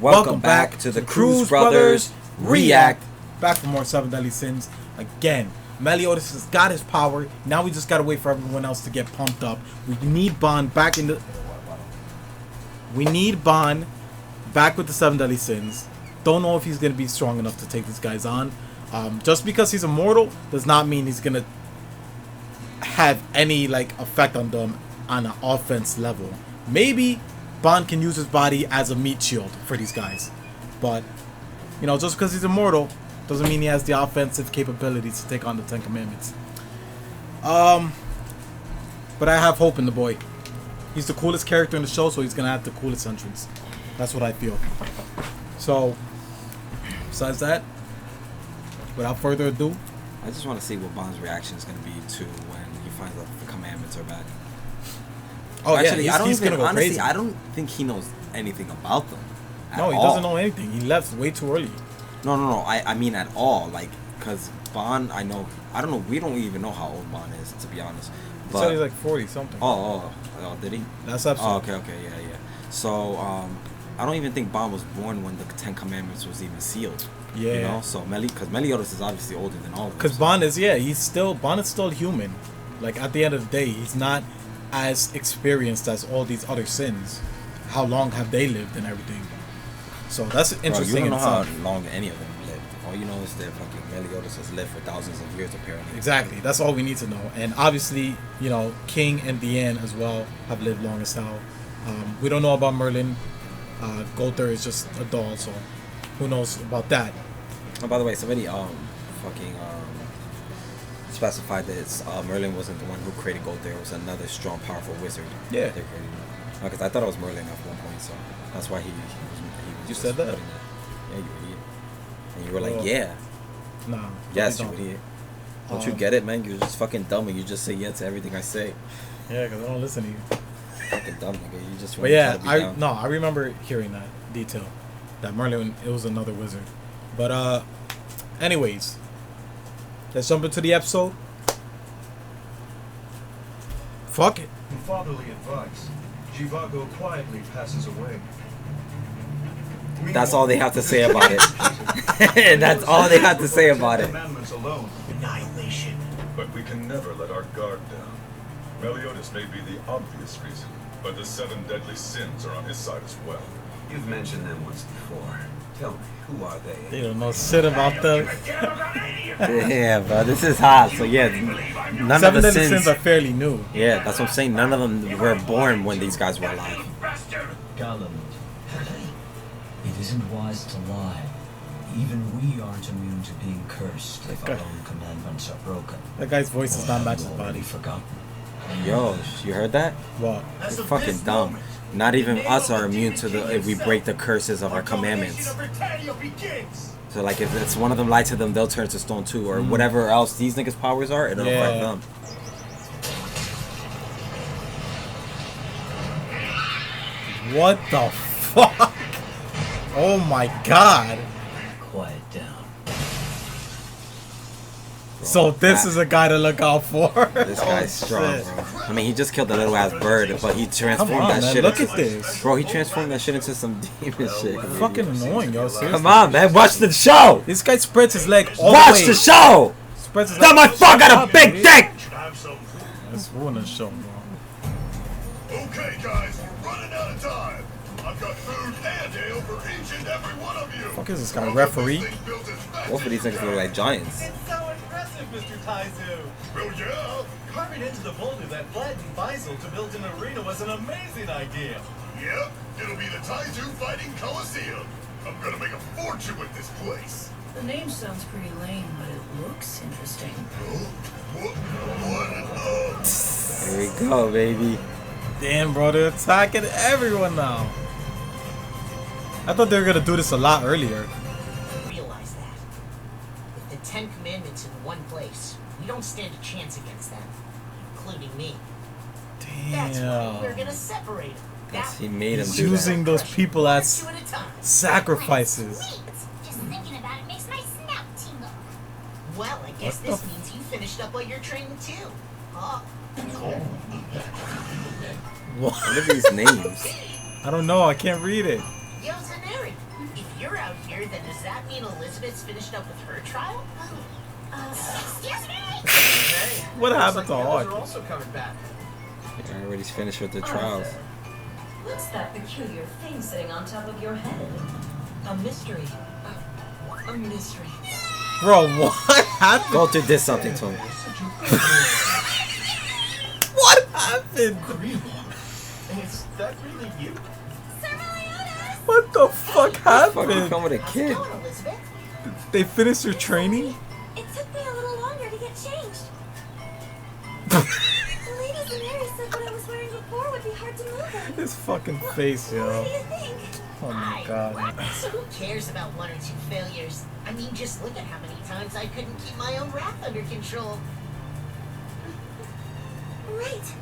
Welcome back to the Cruz Brothers React. Back for more 7 Deadly Sins. Again, Meliodas has got his power. Now we just gotta wait for everyone else to get pumped up. We need Bond back in the... We need Bond back with the 7 Deadly Sins. Don't know if he's gonna be strong enough to take these guys on. Just because he's immortal does not mean he's gonna have any effect on them on an offense level. Maybe Bond can use his body as a meat shield for these guys, but just because he's immortal doesn't mean he has the offensive capabilities to take on the 10 Commandments. But I have hope in the boy. He's the coolest character in the show, so he's gonna have the coolest entrance. That's what I feel. So, besides that, without further ado, I just want to see what Bond's reaction is going to be to when he finds out the commandments are back. Oh, actually, yeah, he's gonna go crazy. I don't think he knows anything about them. No, he doesn't know anything. He left way too early. No. I mean at all. Because Bond, I don't know. We don't even know how old Bond is, to be honest. But, he said he's like 40 something. Oh, did he? That's episode. Oh, okay, yeah. So, I don't even think Bond was born when the 10 Commandments was even sealed. Yeah. So because Meliodas is obviously older than all of them. Because Bond is, Bond is still human. At the end of the day, he's not as experienced as all these other sins. How long have they lived and everything? So that's interesting. Bro, you don't know how long any of them lived. All you know is that fucking Meliodas has lived for thousands of years, apparently. Exactly. That's all we need to know. And obviously, King and Diane as well have lived long as hell. We don't know about Merlin. Gother is just a doll, so who knows about that? Oh, by the way, somebody specified that Merlin wasn't the one who created Gother. It was another strong, powerful wizard. Yeah. Because I thought it was Merlin at one point, so that's why he you said that? Yeah, you idiot. And you were like, yeah. Nah. Yes, you idiot. Don't you get it, man? You're just fucking dumb and you just say yeah to everything I say. Yeah, because I don't listen to you. Fucking dumb, nigga. You just want to be down. I remember hearing that detail. That Merlin, it was another wizard. But, anyways. Let's jump into the episode. Fuck it. In fatherly advice, Zhivago quietly passes away. That's all they have to say about it. That's all they have to say about it. Annihilation. But we can never let our guard down. Meliodas may be the obvious reason, but the 7 deadly sins are on his side as well. You've mentioned them once before. Tell me, who are they? They don't know shit about them. Yeah, bro, this is hot. So yeah, none 7 of the deadly sins are fairly new. Yeah, that's what I'm saying. None of them were born when these guys were alive. Galamond, it isn't wise to lie. Even we aren't immune to being cursed if our own commandments are broken. That guy's voice does not match his body. Forgotten. Yo, you heard that? What? You're fucking dumb. Not even us are immune to if we break the curses of our commandments. So if it's one of them lie to them, they'll turn to stone too, or whatever else these niggas' powers are, it'll affect them. What the fuck? Oh my god. Quiet down. So this is a guy to look out for. This guy's strong, bro. I mean, he just killed a little ass bird, but he transformed that shit. Look at this, bro. He transformed that shit into some demon shit. Fucking annoying, yo. Seriously. Come on, man. Watch the show. This guy spreads his leg all Watch the way. the show. Spreads his that my fuck got a big dick. Let's ruin the show, bro. Okay, guys, we're running out of time. I've got food and ale for each and every one of you. Fuck is this guy, referee? Both of these niggas look like giants. It's so impressive, Mr. Taizu. Well, yeah. Carving into the boulder that flattened Faisal to build an arena was an amazing idea. Yep, it'll be the Taizu Fighting Coliseum. I'm gonna make a fortune with this place. The name sounds pretty lame, but it looks interesting. Here we go, baby. Damn, bro, they're attacking everyone now. I thought they were gonna do this a lot earlier. Realize that. With the 10 Commandments in one place, we don't stand a chance against them, including me. Damn. That's why we're gonna separate them. Yes, he made him He's do that. using those people as sacrifices. Just thinking about it makes my snout tingle. Well, I guess this means you finished up all your training too. Huh? What are these names? I don't know. I can't read it. Yosaneri, If you're out here, then does that mean Elizabeth's finished up with her trial? Excuse me? Hey, What looks happened to like the others Hawk? are also coming back. They're already finished with the trials. What's that peculiar thing sitting on top of your head? A mystery. A mystery. Bro, what happened? Go to this something to him. What happened? Is that really you? What the fuck Fuck, you happened? come with a How's kid. it going, Elizabeth? They finished their training? It took me a little longer to get changed. The ladies in there said what I was wearing before would be hard to move in. His fucking face, What yo. do you think? Oh my god. So who cares about one or two failures? I mean, just look at how many times I couldn't keep my own wrath under control. Right.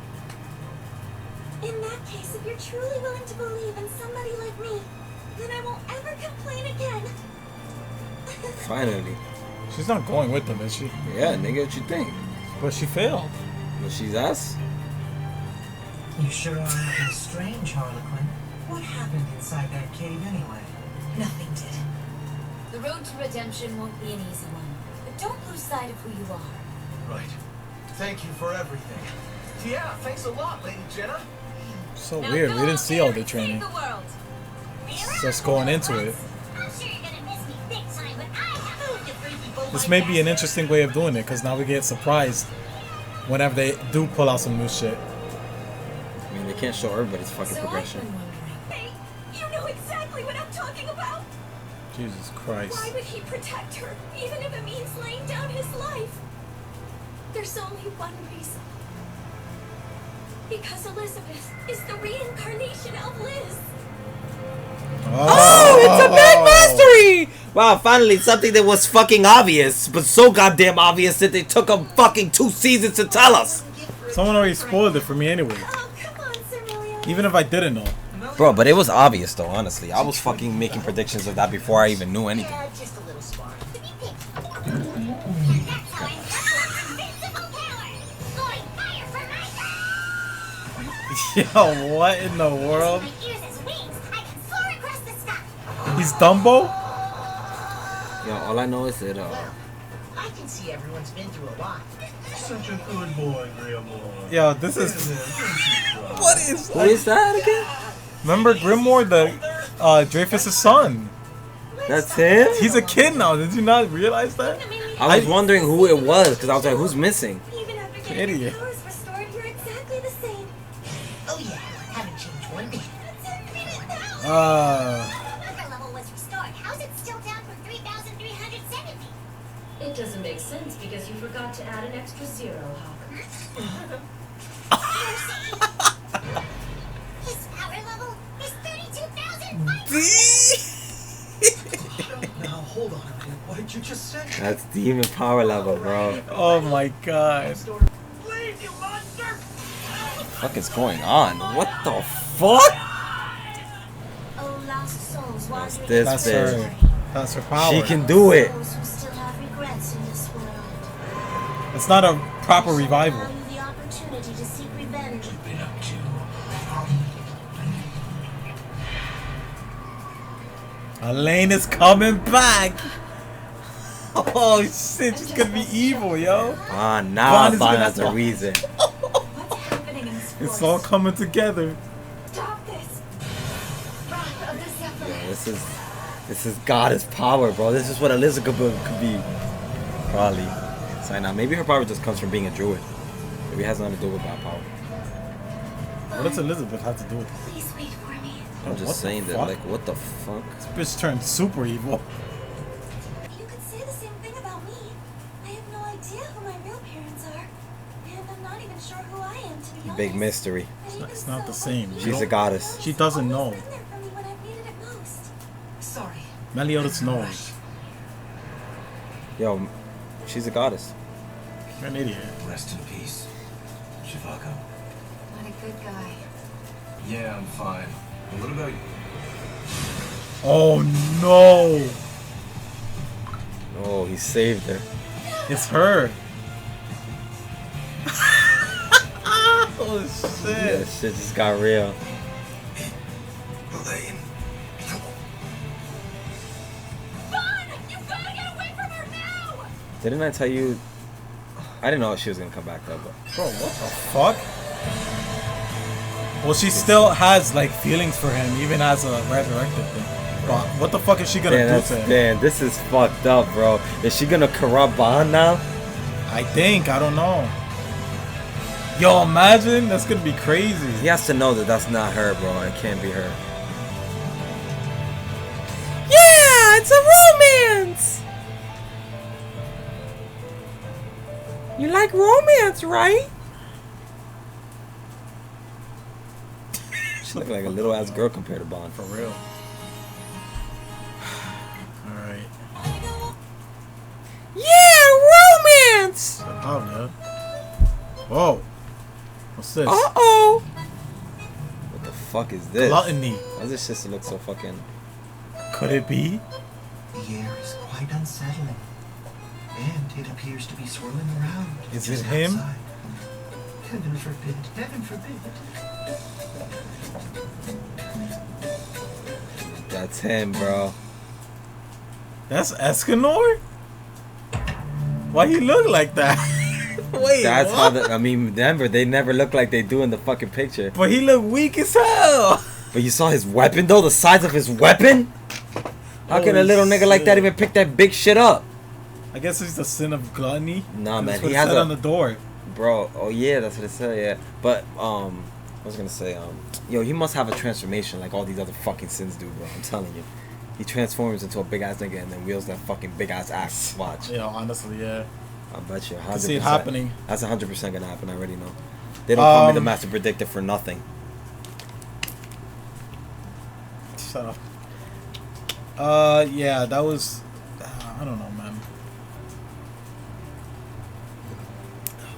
In that case, if you're truly willing to believe in somebody like me, then I won't ever complain again. Finally. She's not going with them, is she? Yeah, nigga, what you think? But she failed. Well, she's us. You sure are acting strange, Harlequin. What happened inside that cave anyway? Nothing did. The road to redemption won't be an easy one, but don't lose sight of who you are. Right. Thank you for everything. Yeah, thanks a lot, Lady Jenna. So Now weird. go We didn't out see there all and the save training. the world. Just going into it. I'm sure you're gonna miss me big time, but I have This may be an interesting way of doing it, because now we get surprised whenever they do pull out some new shit. I mean, they can't show everybody's fucking So progression. I've been wondering, Hey, you know exactly what I'm talking about. Jesus Why Christ. would he protect her, even if it means laying down his life? There's only one reason. Because Elizabeth is the reincarnation of Liz. Oh, it's a big mystery! Wow, finally something that was fucking obvious, but so goddamn obvious that they took them fucking 2 seasons to tell us. Someone already spoiled it for me anyway. Oh, come on, Sir William. Even if I didn't know. Bro, but it was obvious though, honestly. I was fucking making predictions of that before I even knew anything. Yeah, just a little spark. That's how I invincible power. Going fire for my Yo, what in the world? my ears as wings. I can soar across the sky. He's Dumbo? Yo, all I know is that I can see everyone's been through a lot. Such a good boy, Grimoire. Yo, this is... What is who is that again? Remember Grimoire, the Dreyfus' son? That's him? He's a kid now. Did you not realize that? I was wondering who it was because I was like, who's missing? Even after getting Idiot. your powers restored, you're exactly the same. Oh yeah, haven't changed one bit. Upper level was restored. How's it still down from 3,370? It doesn't make sense because you forgot to add an extra zero, Hawk. His power level is 32,000. Now, hold on a minute. What did you just say? That's demon power level, bro. Oh my god. Leave, you monster! What is going on? What the fuck? Oh, lost souls wandering. This That's bitch. her. That's her power. She can do it. Those who still have regrets in this world. It's not a proper revival. Allow you the opportunity to seek revenge. Been up to. Elaine is coming back. Oh shit, she's gonna be evil, yo. Ah, now Bond I is find gonna that's the talk. reason. what's happening in this It's forest? all coming together. Stop this. God of the Zephyr. Yeah, this is goddess power, bro. This is what Elizabeth could be. Probably. So now maybe her power just comes from being a druid. Maybe it has nothing to do with that power. What does Elizabeth have to do with it? Please wait for me. I'm What just the saying that, fuck? like, what the fuck? This bitch turned super evil. You could say the same thing about me. I have no idea who my real parents are. And I'm not even sure who I am, to be honest. Big mystery. It's not the same. You She's a don't- goddess. She doesn't know. Always been there for me when I've needed it most. Sorry. Meliodas knows. Yo, she's a goddess. You're an idiot. Rest in peace, Zhivago. What a good guy. Yeah, I'm fine. And what about you? Oh no! Oh, he saved her. It's her. Oh Yeah, shit! shit just got real. Elaine. Didn't I tell you? I didn't know she was gonna come back though. But Bro, what the fuck? Well, she still has like feelings for him, even as a resurrected thing. But what the fuck is she gonna do to him? Man, this is fucked up, bro. Is she gonna corrupt Bond now? I think. I don't know. Yo, imagine. That's gonna be crazy. He has to know that that's not her, bro. It can't be her. Yeah, it's a romance. You like romance, right? She look like a little ass girl compared to Bond. For real. Alright. Yeah, romance! Oh, man. Whoa. What's this? Uh-oh. What the fuck is this? Gluttony. Why does this just look so fucking... Could it be? The air is quite unsettling. And it appears to be swirling around. Is just it him? outside. Heaven forbid. Heaven forbid. That's him, bro. That's Escanor? Why he look like that? Wait, That's what? how the... I mean, remember, they never look like they do in the fucking picture. But he look weak as hell. But you saw his weapon, though? The size of his weapon? How can a Holy little nigga like that shit. even pick that big shit up? I guess it's the sin of gluttony. Nah, man, That's what he it has said a... on the door. Bro, oh yeah, that's what it said, yeah. But, I was gonna say, yo, he must have a transformation like all these other fucking sins do, bro. I'm telling you. He transforms into a big ass nigga and then wields that fucking big ass axe. Watch. Yeah, honestly, yeah. I bet you. 100%. I see it happening. That's 100% gonna happen. I already know. They don't call me the master predictor for nothing. Shut up. Yeah, that was... I don't know, man.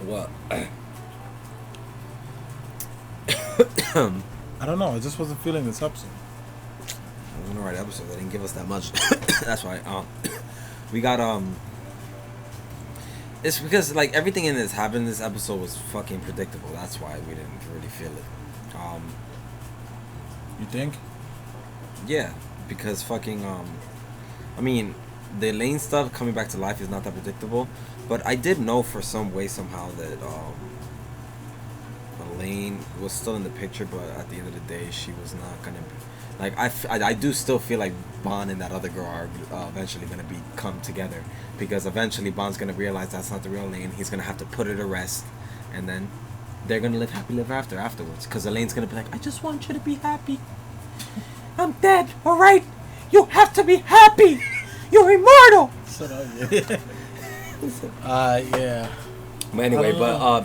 What? I don't know. I just wasn't feeling this episode. It was an alright episode. They didn't give us that much. That's why. We got It's because like everything in this happened. This episode was fucking predictable. That's why we didn't really feel it. You think? Yeah, because fucking I mean, the Elaine stuff coming back to life is not that predictable, but I did know for some way somehow that Elaine was still in the picture, but at the end of the day, she was not gonna be. Like I do still feel like Bond and that other girl are eventually gonna come together, because eventually Bond's gonna realize that's not the real Elaine. He's gonna have to put her to rest, and then they're gonna live happy ever after afterwards. Because Elaine's gonna be like, I just want you to be happy. I'm dead, all right. You have to be happy. You're immortal. Shut up, yeah. Yeah. But anyway,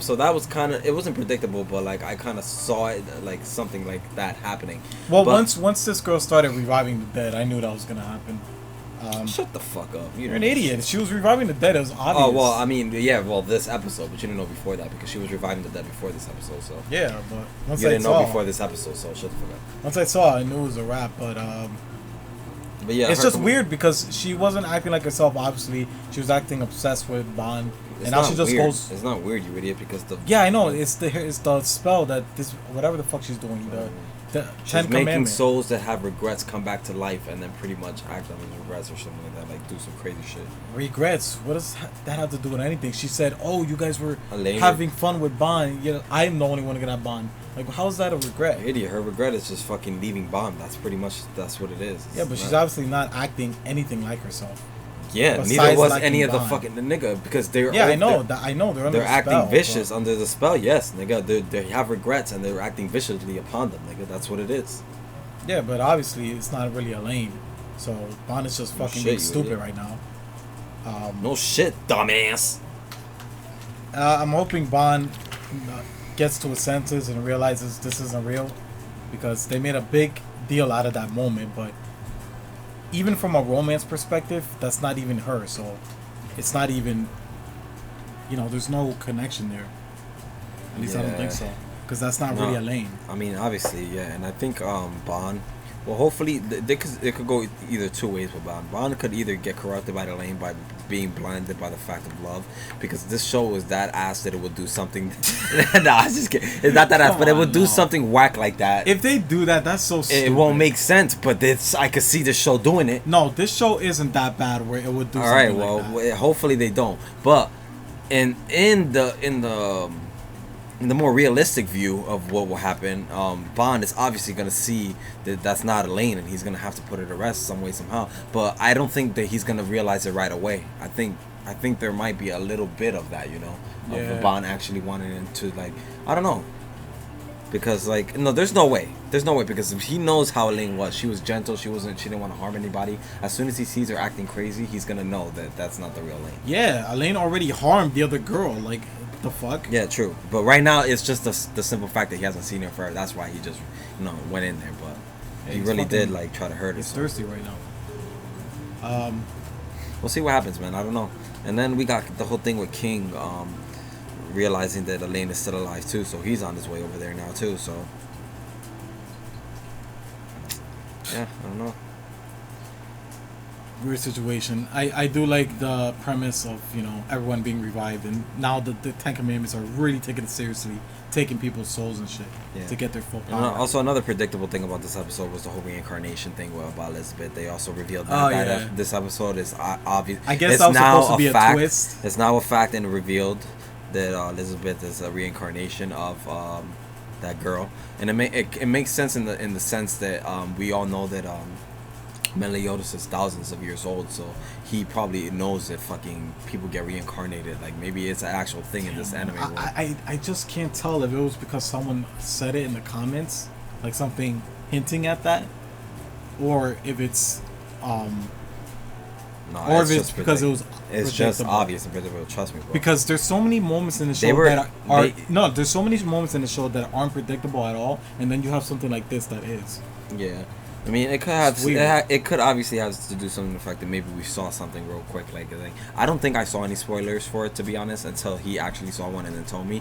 so that was kind of, it wasn't predictable, but like I kind of saw it like something like that happening. Well, but, once this girl started reviving the dead, I knew that was gonna happen. Shut the fuck up. You're an idiot. She was reviving the dead. It was obvious. Oh well, I mean, yeah, well, this episode, but you didn't know before that because she was reviving the dead before this episode. So yeah, but once you I didn't saw, know before this episode, so shut the fuck up. Once I saw, I knew it was a wrap. But yeah, it's just weird because she wasn't acting like herself. Obviously, she was acting obsessed with Bond, It's and now not she just weird. goes. It's not weird, you idiot, because the Yeah, I know. It's the spell that this whatever the fuck she's doing. The she's Ten making Commandments. souls that have regrets come back to life and then pretty much act on those regrets or something like that, like do some crazy shit. Regrets? What does that have to do with anything? She said, "Oh, you guys were Elaine. having fun with Bond. Yeah, I'm the only one gonna have Bond. Like, how is that a regret?" Idiot, her regret is just fucking leaving Bond. That's pretty much what it is. Yeah, but she's obviously not acting anything like herself. Yeah, Besides neither was liking any of the Bond. fucking the nigga because they're Yeah, all, I know. I know they're under they're the acting spell, vicious but- under the spell. Yes, nigga, they have regrets and they're acting viciously upon them. Nigga, that's what it is. Yeah, but obviously it's not really Elaine. So Bond is just fucking shit, being you stupid idiot. right now. No shit, dumbass. I'm hoping Bond gets to his senses and realizes this isn't real, because they made a big deal out of that moment. But even from a romance perspective, that's not even her. So it's not even, there's no connection there. At least I don't think Yeah. so, because that's not really Elaine. I mean, obviously, yeah, and I think Bond Well, hopefully, it could go either two ways with Bond. Bond could either get corrupted by Elaine by being blinded by the fact of love, because this show is that ass that it would do something. Nah, I just kidding. It's not that ass, but it would do something whack like that. If they do that, that's so stupid. It won't make sense, but I could see the show doing it. No, this show isn't that bad where it would do. All something right, well, like that. hopefully they don't. But in the more realistic view of what will happen, Bond is obviously going to see that that's not Elaine, and he's going to have to put her to rest some way, somehow. But I don't think that he's going to realize it right away. I think there might be a little bit of that, of Bond actually wanting him to, like, I don't know. Because, like, no, there's no way, because he knows how Elaine was. She was gentle. She didn't want to harm anybody. As soon as he sees her acting crazy, he's going to know that that's not the real Elaine. Yeah, Elaine already harmed the other girl. Like, the fuck? Yeah, true. But right now, it's just the simple fact that he hasn't seen her forever. That's why he just, went in there. But he really did, like, try to hurt her. He's thirsty right now. We'll see what happens, man. I don't know. And then we got the whole thing with King, realizing that Elaine is still alive too, so he's on his way over there now too. So yeah, I don't know. Weird situation. I do like the premise of everyone being revived, and now the Ten Commandments are really taking it seriously, taking people's souls and shit to get their full power. And also, another predictable thing about this episode was the whole reincarnation thing about Elizabeth. They also revealed that this episode is obvious. I guess that was supposed to be a twist. It's now a fact and revealed that Elizabeth is a reincarnation of that girl, and it makes sense in the sense that we all know that Meliodas is thousands of years old, so he probably knows that fucking people get reincarnated. Like, maybe it's an actual thing in this anime world. I just can't tell if it was because someone said it in the comments, like something hinting at that, or if it's or if it's because it was. It's just obvious and predictable. Trust me, bro. Because there's so many moments in the show there's so many moments in the show that aren't predictable at all, and then you have something like this that is. Yeah, I mean, it could obviously have to do something with the fact that maybe we saw something real quick. Like I don't think I saw any spoilers for it, to be honest, until he actually saw one and then told me.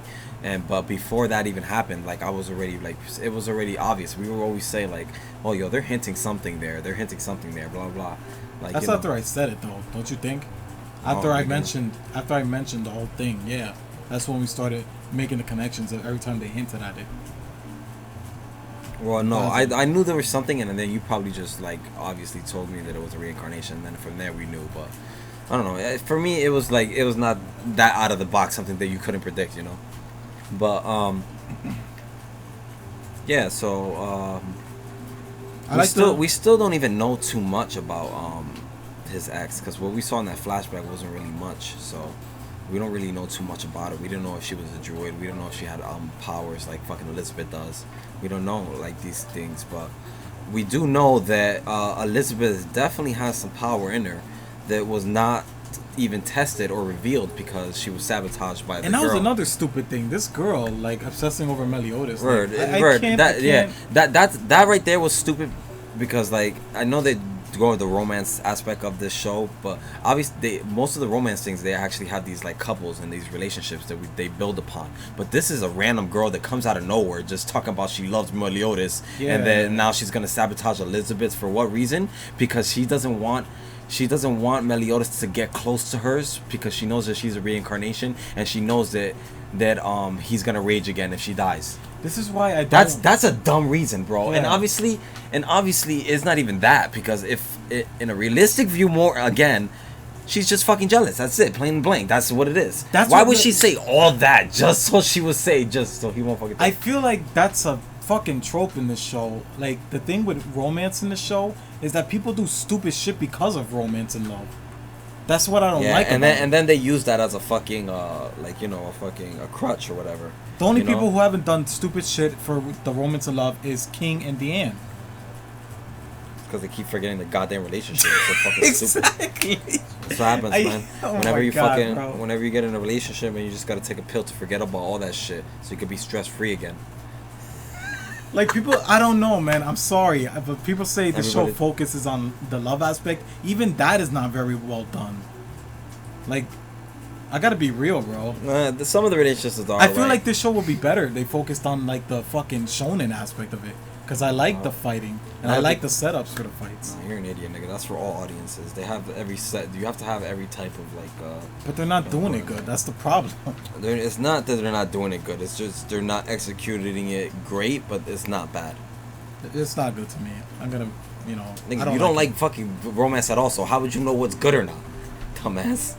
But before that even happened, like, I was already, like, it was already obvious. We would always say, like, oh, yo, they're hinting something there. They're hinting something there. Blah blah. Like, that's after I said it, though. Don't you think? After I mentioned the whole thing, yeah, that's when we started making the connections every time they hinted at it. Well, no, I knew there was something, and then you probably just, like, obviously told me that it was a reincarnation, and then from there we knew. But I don't know. For me, it was like, it was not that out of the box, something that you couldn't predict, But yeah. So we still don't even know too much about his ex, because what we saw in that flashback wasn't really much, so we don't really know too much about it. We didn't know if she was a droid. We don't know if she had powers like fucking Elizabeth does. We don't know, like, these things, but we do know that Elizabeth definitely has some power in her that was not even tested or revealed because she was sabotaged by the girl. And that was another stupid thing. This girl, like, obsessing over Meliodas. Word. That right there was stupid, because, like, I know they go with the romance aspect of this show, but obviously most of the romance things, they actually have these, like, couples and these relationships that they build upon. But this is a random girl that comes out of nowhere just talking about she loves Meliodas, and then now she's gonna sabotage Elizabeth. For what reason? Because she doesn't want Meliodas to get close to hers, because she knows that she's a reincarnation, and she knows that he's gonna rage again if she dies. This is why I don't... That's a dumb reason, bro. Yeah. And obviously it's not even that, because if in a realistic view, more again, she's just fucking jealous. That's it, plain and blank. That's what it is. Why would she say all that just so she would say, just so he won't fucking... I feel like that's a fucking trope in this show. Like, the thing with romance in the show is that people do stupid shit because of romance and love. That's what I don't like about it. And then they use that as a fucking a crutch or whatever. The only people who haven't done stupid shit for the romance and love is King and Deanne. Because they keep forgetting the goddamn relationship. It's so fucking exactly. stupid. That's what happens, man. Whenever you get in a relationship, and you just gotta take a pill to forget about all that shit, so you could be stress free again. Like, people, I don't know, man. I'm sorry, but people say the show focuses on the love aspect. Even that is not very well done. Like, I gotta be real, bro. Some of the relationships are. I feel like this show would be better if they focused on, like, the fucking shonen aspect of it. Because I like the fighting, and I like the setups for the fights. You're an idiot, nigga. That's for all audiences. They have every set. You have to have every type of like. But they're not doing it good. That's the problem. It's not that they're not doing it good. It's just they're not executing it great, but it's not bad. It's not good to me. I'm gonna, you know. Nigga, you don't like fucking romance at all. So how would you know what's good or not, dumbass?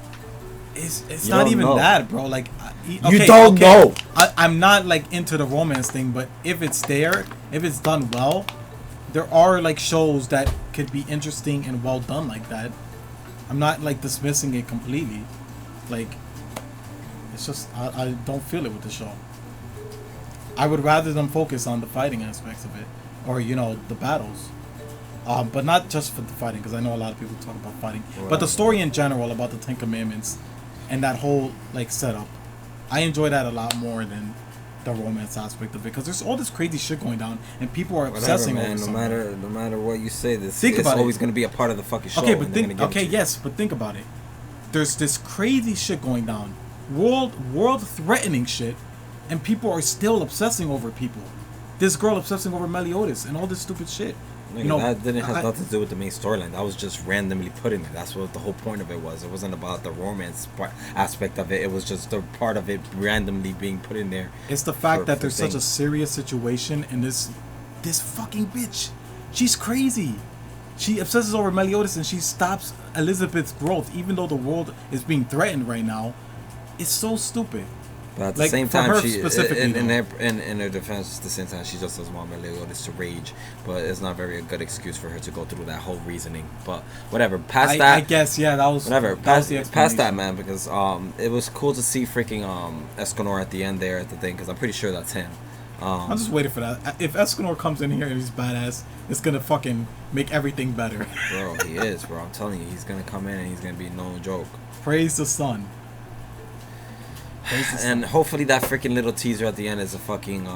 It's not even that, bro. Like, you don't know. I'm not like into the romance thing, but if it's there, if it's done well, there are like shows that could be interesting and well done like that. I'm not like dismissing it completely. Like, it's just I don't feel it with the show. I would rather them focus on the fighting aspects of it, or you know, the battles. But not just for the fighting, because I know a lot of people talk about fighting, but the story in general about the Ten Commandments and that whole like setup. I enjoy that a lot more than the romance aspect of it, because there's all this crazy shit going down and people are obsessing over something. No matter what you say, it's always going to be a part of the fucking show. Okay, but think about it. There's this crazy shit going down, world threatening shit, and people are still obsessing over people. This girl obsessing over Meliodas and all this stupid shit. Nigga, you know, that didn't have nothing to do with the main storyline. That was just randomly put in there. That's what the whole point of it was. It wasn't about the romance aspect of it. It was just the part of it randomly being put in there. It's the fact that there's such a serious situation, and this fucking bitch, she's crazy. She obsesses over Meliodas, and she stops Elizabeth's growth, even though the world is being threatened right now. It's so stupid. But at the same time, she in her defense, at the same time, she just doesn't want Meliodas to rage. But it's not very a good excuse for her to go through that whole reasoning. But whatever, past that. I guess that was whatever. Past that, man, because it was cool to see freaking Escanor at the end there at the thing, because I'm pretty sure that's him. I'm just waiting for that. If Escanor comes in here and he's badass, it's gonna fucking make everything better. Bro, he is, bro. I'm telling you, he's gonna come in and he's gonna be no joke. Praise the sun. And hopefully that freaking little teaser at the end is a fucking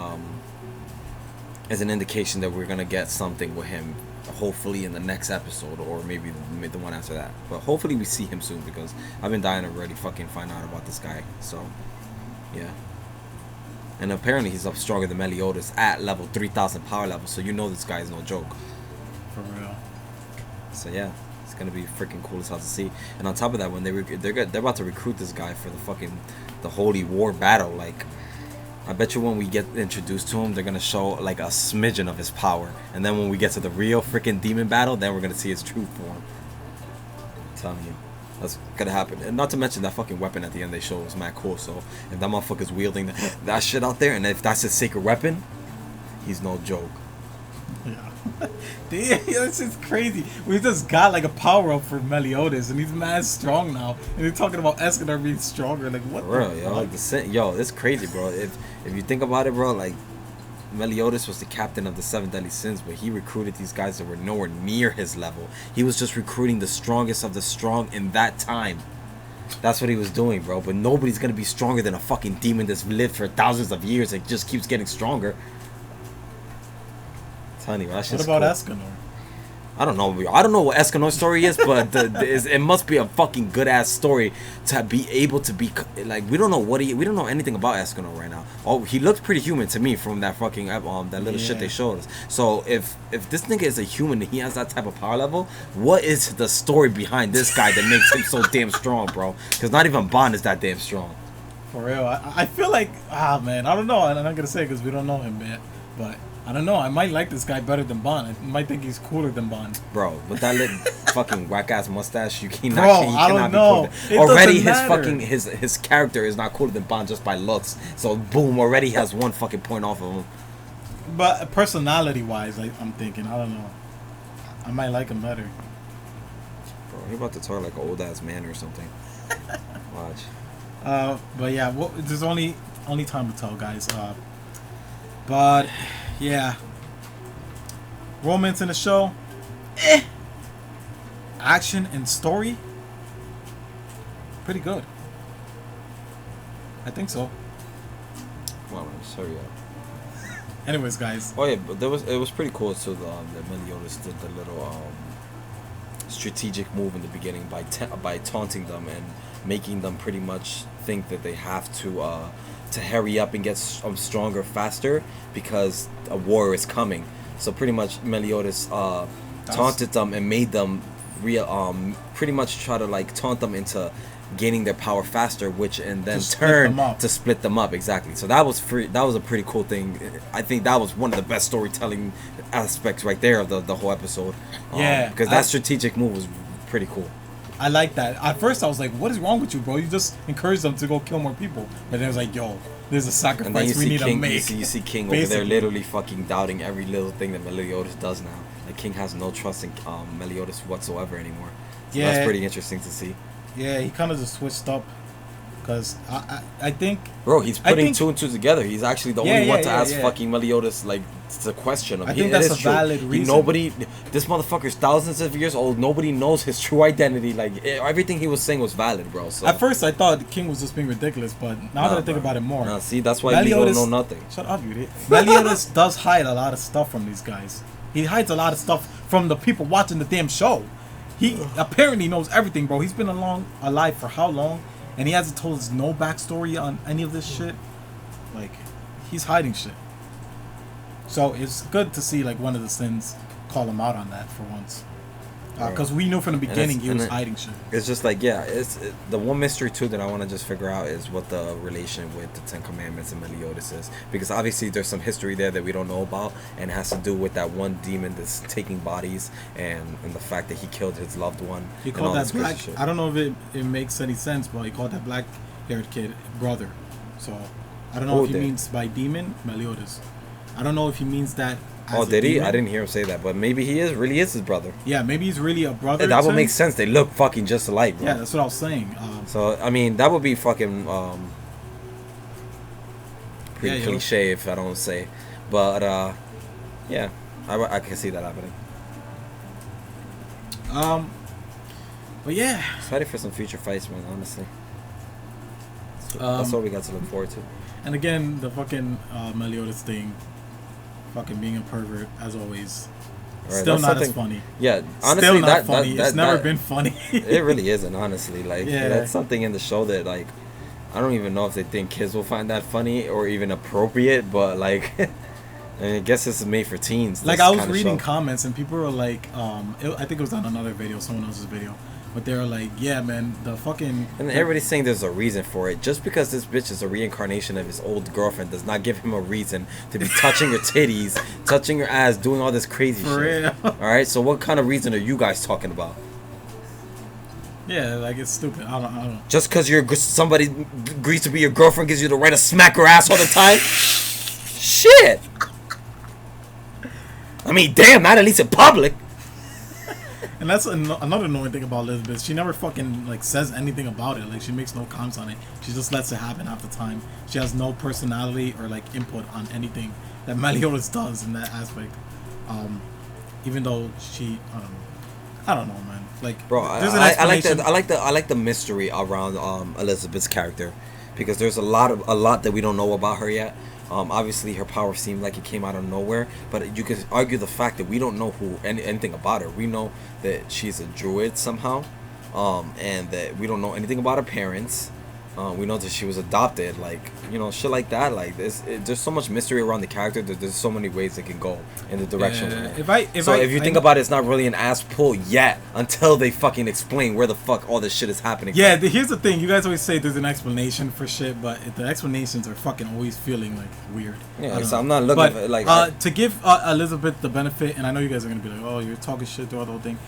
is an indication that we're gonna get something with him, hopefully in the next episode, or maybe the one after that. But hopefully we see him soon, because I've been dying to already fucking find out about this guy. So yeah. And apparently he's up stronger than Meliodas at level 3000 power level, so you know this guy is no joke. For real. So yeah, it's gonna be freaking cool as hell to see. And on top of that, when they're about to recruit this guy for the Holy War battle, like, I bet you when we get introduced to him, they're gonna show like a smidgen of his power, and then when we get to the real freaking demon battle, then we're gonna see his true form. I'm telling you, that's gonna happen. And not to mention that fucking weapon at the end they show was mad cool. So if that motherfucker's wielding that shit out there, and if that's his sacred weapon, he's no joke. Yeah. Damn, this is crazy. We just got like a power up for Meliodas, and he's mad strong now. And they're talking about Escanor being stronger. Like, what? For real, yo, like it's crazy, bro. If you think about it, bro, like, Meliodas was the captain of the 7 deadly sins, but he recruited these guys that were nowhere near his level. He was just recruiting the strongest of the strong in that time. That's what he was doing, bro. But nobody's gonna be stronger than a fucking demon that's lived for thousands of years and just keeps getting stronger. What about Escanor? I don't know. I don't know what Escanor's story is, but it must be a fucking good ass story to be able to be like, we don't know anything about Escanor right now. Oh, he looked pretty human to me from that fucking that little shit they showed us. So if this nigga is a human and he has that type of power level, what is the story behind this guy that makes him so damn strong, bro? Because not even Bond is that damn strong. For real, I feel like man, I don't know. I'm not gonna say because we don't know him yet, but. I don't know. I might like this guy better than Bond. I might think he's cooler than Bond. Bro, with that little fucking whack ass mustache, you cannot. I don't know. Already, his character is not cooler than Bond just by looks. So boom, already has one fucking point off of him. But personality wise, I'm thinking, I don't know. I might like him better. Bro, you're about to talk like an old ass man or something. Watch. But yeah, there's only time to tell, guys. But yeah, romance in the show, action and story, pretty good. I think so. Well, I'm sorry. Yeah. Anyways, guys. Oh yeah, but it was pretty cool too. That Meliodas did the little strategic move in the beginning by taunting them and making them pretty much think that they have to hurry up and get stronger faster because a war is coming. So pretty much Meliodas taunted them and made them pretty much try to like taunt them into gaining their power faster, which and then turn to split them up. Exactly. So that was a pretty cool thing. I think that was one of the best storytelling aspects right there of the whole episode. Because that strategic move was pretty cool. I like that. At first I was like, what is wrong with you, bro? You just encourage them to go kill more people. But then it was like, yo, there's a sacrifice we need to make. You see King over there literally fucking doubting every little thing that Meliodas does now. Like King has no trust in Meliodas whatsoever anymore. So that's pretty interesting to see. Yeah, he kind of just switched up. Because I think... Bro, he's putting two and two together. He's actually the only one to ask fucking Meliodas, like, the question. I think that's a valid reason. This motherfucker's thousands of years old. Nobody knows his true identity. Like, everything he was saying was valid, bro. So. At first, I thought the King was just being ridiculous, but now that I think about it more... Nah, see, that's why you don't know nothing. Shut up, you idiot. Meliodas does hide a lot of stuff from these guys. He hides a lot of stuff from the people watching the damn show. He apparently knows everything, bro. He's been alive for how long? And he hasn't told us no backstory on any of this shit. Like, he's hiding shit. So it's good to see like one of the sins call him out on that for once. Because we knew from the beginning he was hiding shit. It's just like, the one mystery too that I want to just figure out is what the relation with the Ten Commandments and Meliodas is. Because obviously there's some history there that we don't know about, and it has to do with that one demon that's taking bodies and the fact that he killed his loved one. He called that black, I don't know if it makes any sense, but he called that black haired kid brother. So I don't know if he means by demon Meliodas. I don't know if he means that. Oh, did he? I didn't hear him say that, but maybe he really is his brother. Yeah, maybe he's really a brother. Yeah, that would make sense. They look fucking just alike, bro. Yeah, that's what I was saying. So, I mean, that would be fucking pretty cliche if I don't say. But, yeah, I can see that happening. But yeah. Excited for some future fights, man, honestly. That's what we got to look forward to. And again, the fucking Meliodas thing. Fucking being a pervert as always. Right, still not as funny. Yeah, honestly, still not funny. It's never been funny. It really isn't, honestly. Like, that's something in the show that, like, I don't even know if they think kids will find that funny or even appropriate. But like, I guess this is made for teens. Like, I was reading comments and people were like, I think it was on another video, someone else's video. But they were like, yeah, man, the fucking... And everybody's saying there's a reason for it. Just because this bitch is a reincarnation of his old girlfriend does not give him a reason to be touching her titties, touching her ass, doing all this crazy shit. For real. Alright, so what kind of reason are you guys talking about? Yeah, like, it's stupid. I don't know. Just because somebody agrees to be your girlfriend gives you the right to smack her ass all the time? Shit! I mean, damn, not at least in public. And that's another annoying thing about Elizabeth. She never fucking like says anything about it. Like, she makes no comments on it. She just lets it happen half the time. She has no personality or like input on anything that Meliodas does in that aspect. Even though she, I don't know, man. Like, bro, I like the mystery around Elizabeth's character, because there's a lot that we don't know about her yet. Obviously, her power seemed like it came out of nowhere, but you could argue the fact that we don't know anything about her. We know that she's a druid somehow, and that we don't know anything about her parents. We know that she was adopted, like, you know, shit like that. Like, there's so much mystery around the character that there's so many ways it can go in the direction. Yeah. If you think about it, it's not really an ass pull yet until they fucking explain where the fuck all this shit is happening. Yeah, here's the thing. You guys always say there's an explanation for shit, but the explanations are fucking always feeling like weird. Yeah, so I'm not looking for it, like to give Elizabeth the benefit, and I know you guys are gonna be like, oh, you're talking shit throughout the whole thing.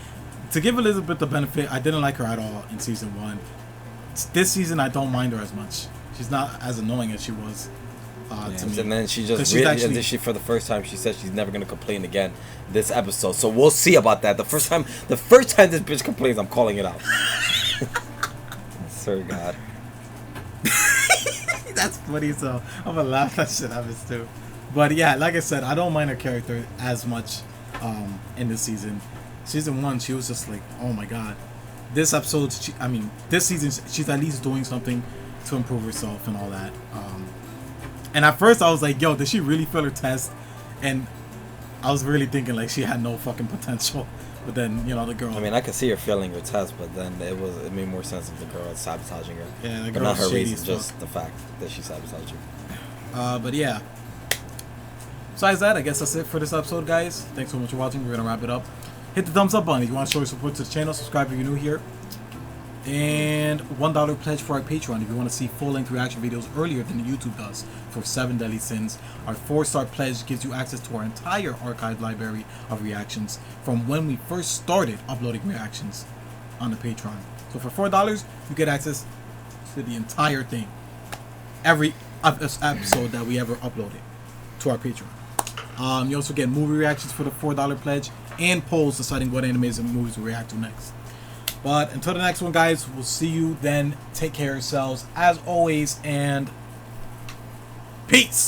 To give Elizabeth the benefit, I didn't like her at all in season 1. This season, I don't mind her as much. She's not as annoying as she was to me. And then she just really, for the first time, she said she's never gonna complain again this episode. So we'll see about that. The first time this bitch complains, I'm calling it out. Sir God. That's funny, so I'm gonna laugh that shit happens too. But yeah, like I said, I don't mind her character as much in this season. Season 1, she was just like, oh my god. This episode, this season, she's at least doing something to improve herself and all that. And at first, I was like, yo, did she really fail her test? And I was really thinking, like, she had no fucking potential. But then, you know, the girl... I mean, I could see her failing her test, but then it made more sense if the girl was sabotaging her. Yeah, the girl, but not her reason, just the fact that she sabotaged her. But yeah. Besides that, I guess that's it for this episode, guys. Thanks so much for watching. We're gonna wrap it up. Hit the thumbs up button if you want to show your support to the channel. Subscribe if you're new here. And $1 pledge for our Patreon if you want to see full-length reaction videos earlier than YouTube does for 7 Deadly Sins. Our 4-star pledge gives you access to our entire archived library of reactions from when we first started uploading reactions on the Patreon. So for $4, you get access to the entire thing. Every episode that we ever uploaded to our Patreon. You also get movie reactions for the $4 pledge and polls deciding what animes and movies we react to next. But until the next one, guys, we'll see you then. Take care of yourselves as always, and peace.